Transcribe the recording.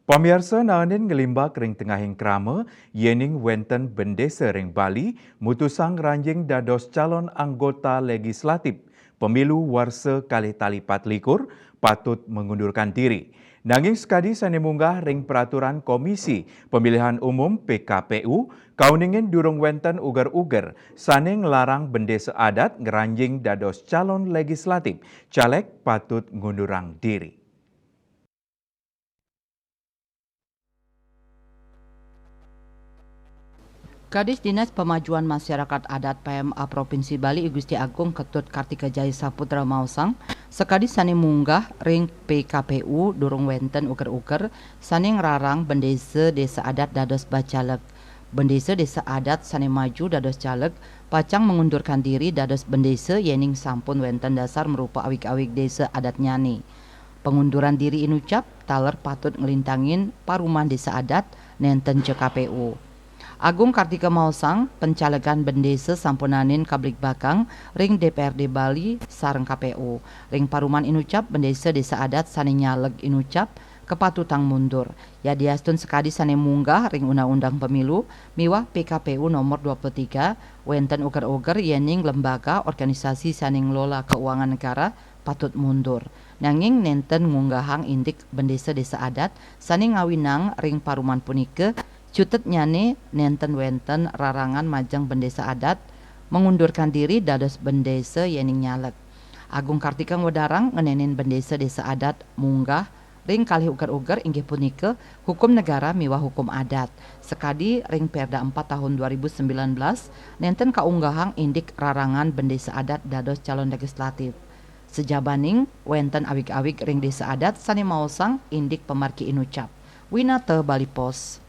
Pamirsa naonin ngelimbak ring tengahing krama, yening wenten bendesa ring Bali, mutusang ranjing dados calon anggota legislatif. Pemilu warsa kali tali 24 patut mengundurkan diri. Nanging sekadi sane munggah ring peraturan Komisi Pemilihan Umum PKPU, kauningin durung wenten uger-uger, sane nglarang bendesa adat ngeranjing dados calon legislatif, caleg patut ngundurang diri. Kadis Dinas Pemajuan Masyarakat Adat PMA Provinsi Bali I Gusti Agung Ketut Kartika Jaya Saputra Mausang sekadi sani munggah ring PKPU durung wenten uker-uker sani ngrarang bendesa desa adat dados bacaleg. Bendesa desa adat sani maju dados caleg pacang mengundurkan diri dados bendesa yening sampun wenten dasar merupa awik-awik desa adat nyani. Pengunduran diri inucap taler patut ngelintangin paruman desa adat nenten KPU. Agung Kartika Mausang, pencalegan bendesa sampunanin kablik bakang, ring DPRD Bali, sareng KPU. Ring paruman inucap bendesa desa adat sani nyaleg inucap, kepatutang mundur. Ya diastun sekadi sani munggah ring undang-undang pemilu, miwah PKPU nomor 23, wenten uger-uger yening lembaga organisasi sani ngelola keuangan negara, patut mundur. Nanging nenten ngunggahang indik bendesa desa adat, sani ngawinang ring paruman punike, cutet nyane nenten wenten rarangan majang bendesa adat mengundurkan diri dados bendesa yening nyalek. Agung Kartika ngodarang ngenenin bendesa desa adat munggah ring kalih uger-uger inggih punike hukum negara miwah hukum adat. Sekadi ring Perda 4 tahun 2019 nenten kaunggahang indik rarangan bendesa adat dados calon legislatif. Sejabaning wenten awik-awik ring desa adat sani mausang indik pemarki inucap. Winata Bali Pos.